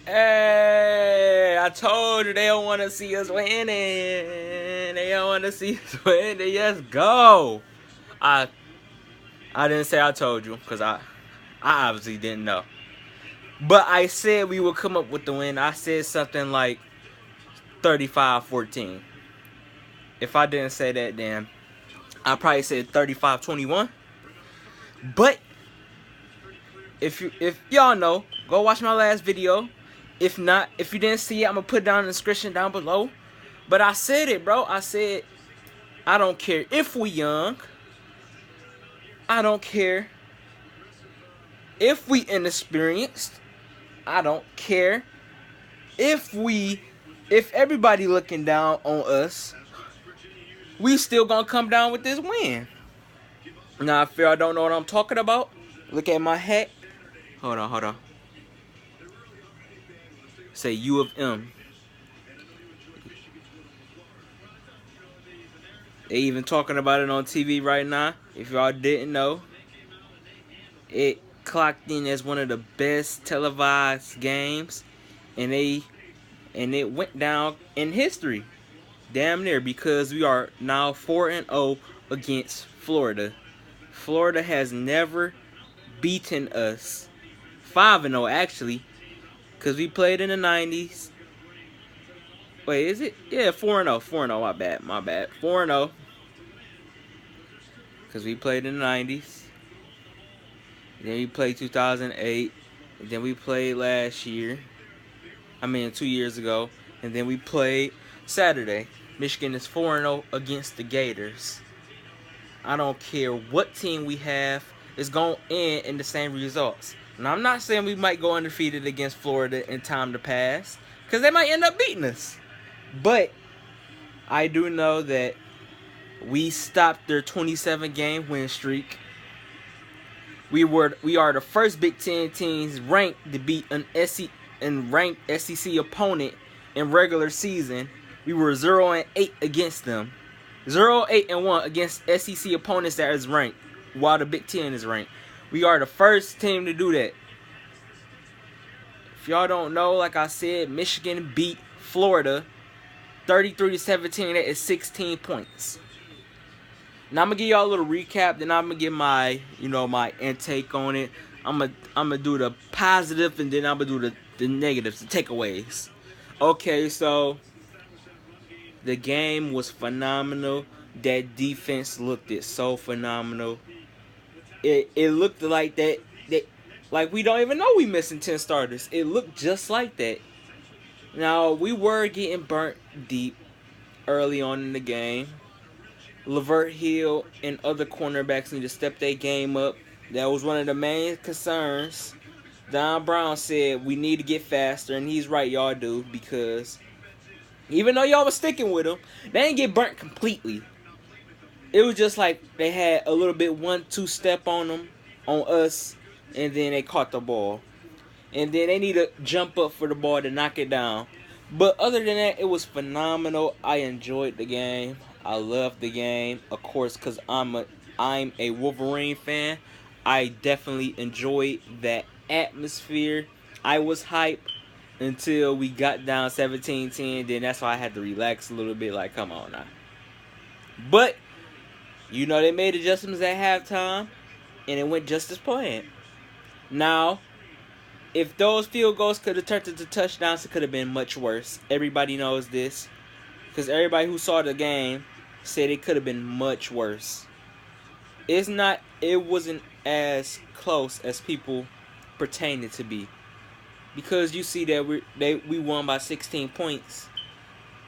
Hey, I told you they don't want to see us winning. They don't want to see us winning. Yes, go. I I didn't say I told you because I obviously didn't know. But I said we would come up with the win. I said something like 35-14. If I didn't say that, then I probably said 35-21. But if y'all know, go watch my last video. If not, if you didn't see it, I'm gonna put it down in the description down below. But I said it, bro. I said I don't care if we young. I don't care if we inexperienced. I don't care if everybody looking down on us. We still gonna come down with this win. Now, if y'all don't know what I'm talking about, look at my hat. Hold on. Say U of M. They even talking about it on TV right now. If y'all didn't know, it clocked in as one of the best televised games, and it went down in history, damn near, because we are now 4-0 against Florida. Florida has never beaten us. 5-0 actually, because we played in the 90s. Wait, is it? Yeah, 4-0. 4-0. My bad. 4-0. Because we played in the 90s. Then we played 2008. And then we played last year. 2 years ago. And then we played Saturday. Michigan is 4-0 against the Gators. I don't care what team we have. It's going to end in the same results. Now, I'm not saying we might go undefeated against Florida in time to pass, because they might end up beating us. But I do know that we stopped their 27-game win streak. We are the first Big Ten teams ranked to beat an ranked SEC opponent in regular season. We were 0-8 against them. 0-8-1 against SEC opponents that is ranked, while the Big Ten is ranked. We are the first team to do that. If y'all don't know, like I said, Michigan beat Florida 33-17. That is 16 points. Now I'm gonna give y'all a little recap. Then I'm gonna give my my intake on it. I'm gonna do the positive, and then I'm gonna do the negatives, the takeaways. Okay, so the game was phenomenal. That defense looked so phenomenal. It looked like that like we don't even know we missing 10 starters. It looked just like that. Now, we were getting burnt deep early on in the game. Lavert Hill and other cornerbacks need to step their game up. That was one of the main concerns. Don Brown said we need to get faster, and he's right, y'all do, because even though y'all was sticking with them, they didn't get burnt completely. It was just like they had a little bit 1-2 step on them, on us, and then they caught the ball. And then they need to jump up for the ball to knock it down. But other than that, it was phenomenal. I enjoyed the game. I loved the game, of course, because I'm a Wolverine fan. I definitely enjoyed that atmosphere. I was hyped until we got down 17-10. Then that's why I had to relax a little bit. Like, come on now. But they made adjustments at halftime, and it went just as planned. Now, if those field goals could have turned into touchdowns, it could have been much worse. Everybody knows this, because everybody who saw the game said it could have been much worse. It wasn't as close as people pretended to be, because you see that we won by 16 points.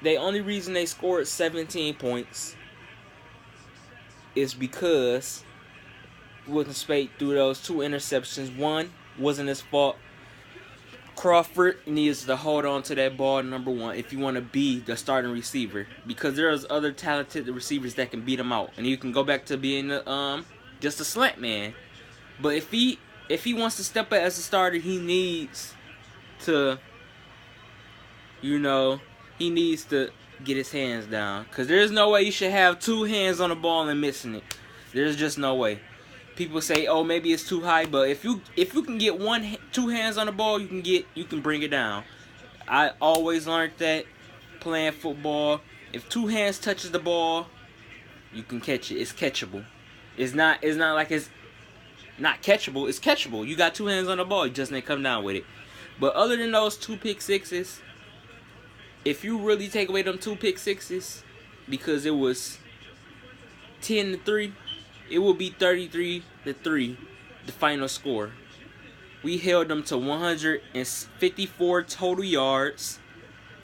The only reason they scored 17 points is because Wilton Spate threw those 2 interceptions. One wasn't his fault. Crawford needs to hold on to that ball, number one, if you want to be the starting receiver, because there's other talented receivers that can beat him out, and you can go back to being just a slant man. But if he wants to step up as a starter, he needs to get his hands down, because there's no way you should have 2 hands on the ball and missing it. There's just no way. People say, oh, maybe it's too high, but if you can get two hands on the ball, you can bring it down. I always learned that playing football. If two hands touches the ball, you can catch it. It's catchable. It's not like it's not catchable. It's catchable. You got two hands on the ball. You just need to come down with it. But other than those 2 pick sixes, if you really take away them 2 pick sixes, because it was 10-3, it will be 33-3, the final score. We held them to 154 total yards.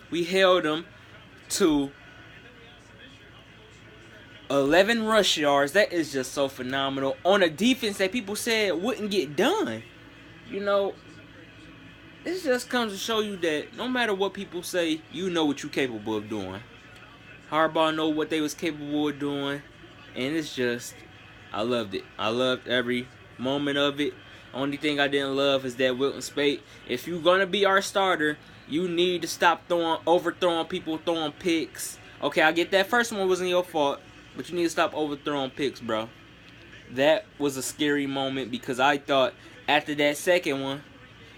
We held them to 11 rush yards. That is just so phenomenal. On a defense that people said wouldn't get done. You know, this just comes to show you that no matter what people say, you know what you're capable of doing. Harbaugh know what they was capable of doing. And it's just, I loved it. I loved every moment of it. Only thing I didn't love is that Wilton Spate, if you're going to be our starter, you need to stop overthrowing people, throwing picks. Okay, I get that first one wasn't your fault, but you need to stop overthrowing picks, bro. That was a scary moment because I thought after that second one,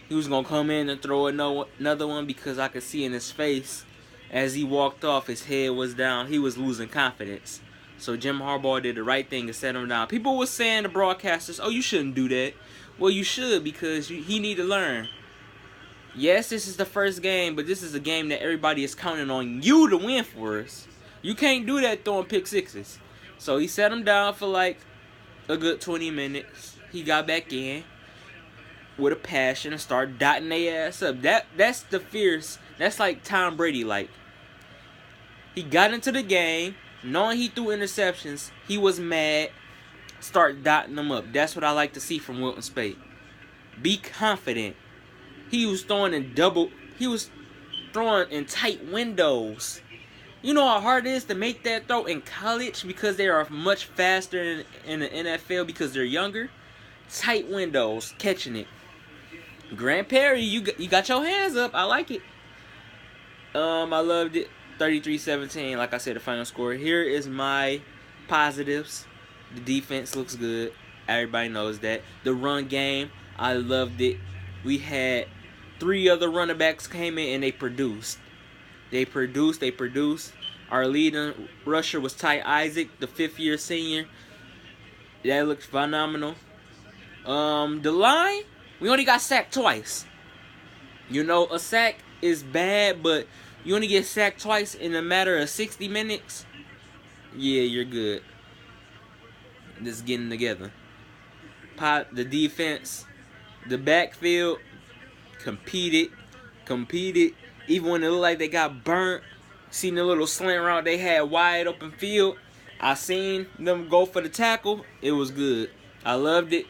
he was going to come in and throw another one because I could see in his face as he walked off, his head was down. He was losing confidence. So Jim Harbaugh did the right thing and set him down. People were saying to broadcasters, oh, you shouldn't do that. Well, you should because he need to learn. Yes, this is the first game, but this is a game that everybody is counting on you to win for us. You can't do that throwing pick sixes. So he set him down for like a good 20 minutes. He got back in with a passion and started dotting their ass up. That's the fierce. That's like Tom Brady. Like, he got into the game, knowing he threw interceptions. He was mad. Start dotting them up. That's what I like to see from Wilton Spate. Be confident. He was throwing in tight windows. You know how hard it is to make that throw in college because they are much faster in the NFL because they're younger. Tight windows, catching it. Grant Perry, you got your hands up. I like it. I loved it. 33-17, like I said, the final score. Here is my positives. The defense looks good. Everybody knows that. The run game, I loved it. We had 3 other running backs came in and they produced. They produced. Our leading rusher was Ty Isaac, the 5th-year senior. That looked phenomenal. The line, we only got sacked twice. You know, a sack is bad, but you only get sacked twice in a matter of 60 minutes. Yeah, you're good. Just getting together. The defense, the backfield, competed. Even when it looked like they got burnt, seen the little slant route they had wide open field. I seen them go for the tackle. It was good. I loved it.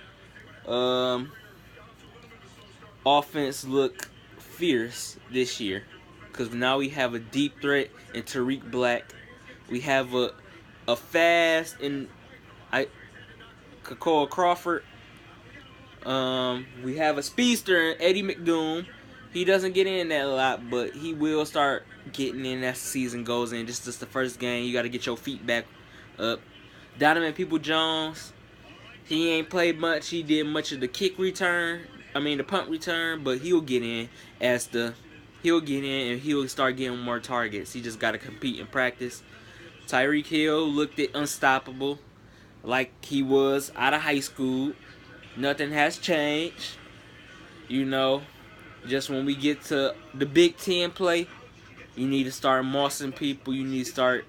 Offense look fierce this year because now we have a deep threat in Tariq Black. We have a fast and Kakoa Crawford. We have a speedster in Eddie McDoom. He doesn't get in that a lot, but he will start getting in as the season goes in. This is the first game. You got to get your feet back up. Donovan People-Jones, he ain't played much. He did much of the the punt return, but he'll get in and he'll start getting more targets. He just got to compete in practice. Tyreek Hill looked unstoppable like he was out of high school. Nothing has changed. You know, just when we get to the Big Ten play, you need to start mossing people. You need to start,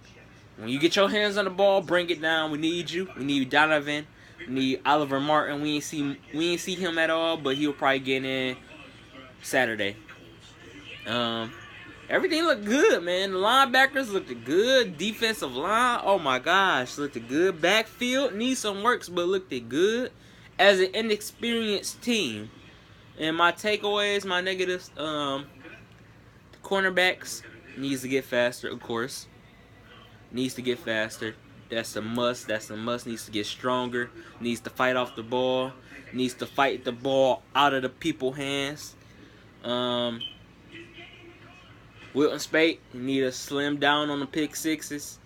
when you get your hands on the ball, bring it down. We need you. We need Donovan. We need Oliver Martin. We ain't see him at all, but he'll probably get in Saturday. Everything looked good, man. The linebackers looked good. Defensive line, oh my gosh, looked good. Backfield needs some works, but looked good. As an inexperienced team. And my takeaways, my negatives, cornerbacks needs to get faster, of course. Needs to get faster. That's a must. Needs to get stronger. Needs to fight off the ball. Needs to fight the ball out of the people's hands. Wilton Spate, you need to slim down on the pick sixes.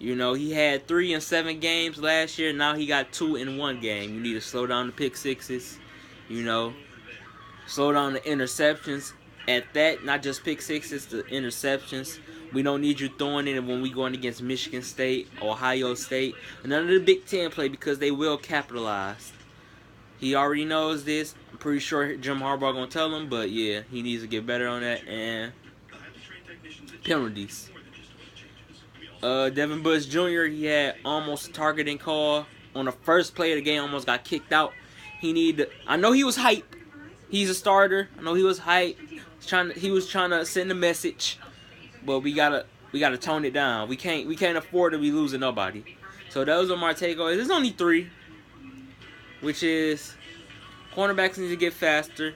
You know, he had 3 in 7 games last year. Now he got 2 in 1 game. You need to slow down the pick sixes. You know, slow down the interceptions. At that, not just pick sixes, the interceptions. We don't need you throwing it when we going against Michigan State, Ohio State, and none of the Big Ten play because they will capitalize. He already knows this. I'm pretty sure Jim Harbaugh gonna tell him, but yeah, he needs to get better on that. And penalties. Devin Bush Jr. He had almost a targeting call on the first play of the game. Almost got kicked out. I know he was hype. He's a starter. I know he was hype. He was trying to send a message, but we gotta tone it down. We can't afford to be losing nobody. So those are my takeaways. There's only 3, which is cornerbacks need to get faster.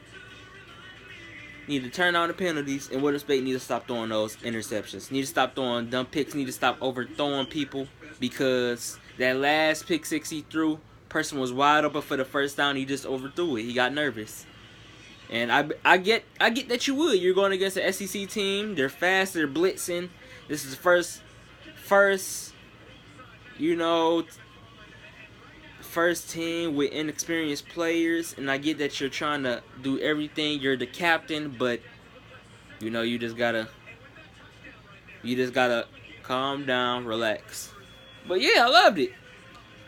Need to turn on the penalties, and Willis Speight need to stop throwing those interceptions. Need to stop throwing dumb picks. Need to stop overthrowing people, because that last pick 6 he threw, person was wide open for the first down. He just overthrew it. He got nervous, and I get that you would. You're going against an SEC team. They're fast. They're blitzing. This is first, you know, first team with inexperienced players, and I get that you're trying to do everything. You're the captain, but you know, you just gotta calm down, relax. But yeah, I loved it.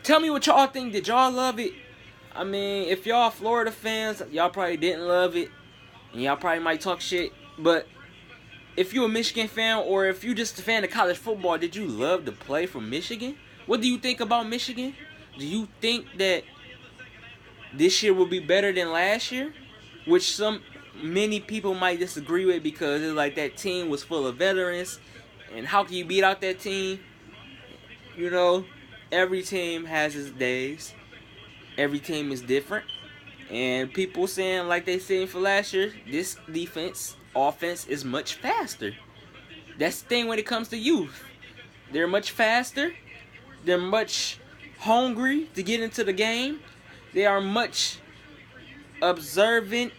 Tell me what y'all think. Did y'all love it? I mean, if y'all Florida fans, y'all probably didn't love it, and y'all probably might talk shit. But if you're a Michigan fan, or if you're just a fan of college football, did you love to play for Michigan? What do you think about Michigan? Do you think that this year will be better than last year? Which many people might disagree with, because it's like that team was full of veterans, and how can you beat out that team? You know, every team has its days. Every team is different. And people saying, like they saying for last year, this offense is much faster. That's the thing when it comes to youth. They're much faster. They're much hungry to get into the game. They are much observant.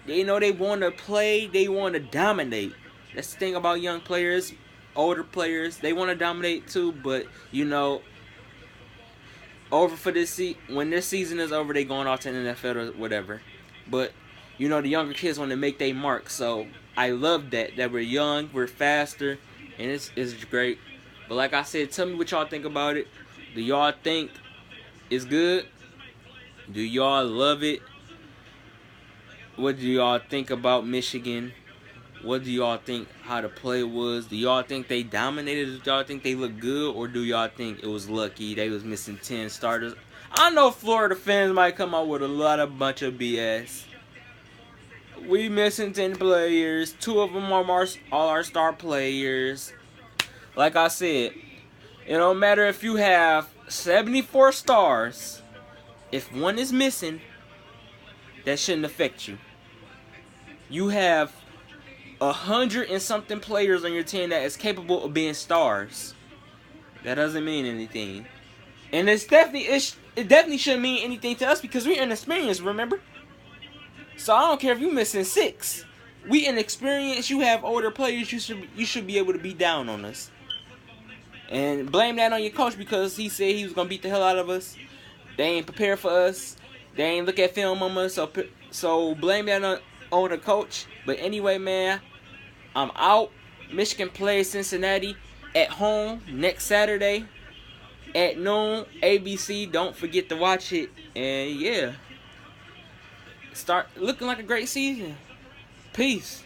They know they want to play. They want to dominate. That's the thing about young players, older players. They want to dominate too, but you know, over for this when this season is over, they going off to the NFL or whatever. But you know, the younger kids want to make their mark. So I love that we're young, we're faster, and it's great. But like I said, tell me what y'all think about it. Do y'all think it's good? Do y'all love it? What do y'all think about Michigan? What do y'all think how the play was? Do y'all think they dominated? Do y'all think they look good? Or do y'all think it was lucky they was missing 10 starters? I know Florida fans might come out with a bunch of BS. We missing 10 players. 2 of them are all our star players. Like I said, it don't matter if you have 74 stars. If one is missing, that shouldn't affect you. You have 100 and something players on your team that is capable of being stars. That doesn't mean anything. And it definitely shouldn't mean anything to us, because we're inexperienced, remember? So I don't care if you're missing 6. We inexperienced, you have older players, you should be able to be down on us. And blame that on your coach, because he said he was going to beat the hell out of us. They ain't prepared for us. They ain't look at film on us. So blame that on the coach. But anyway, man, I'm out. Michigan plays Cincinnati at home next Saturday at noon. ABC. Don't forget to watch it. And yeah, start looking like a great season. Peace.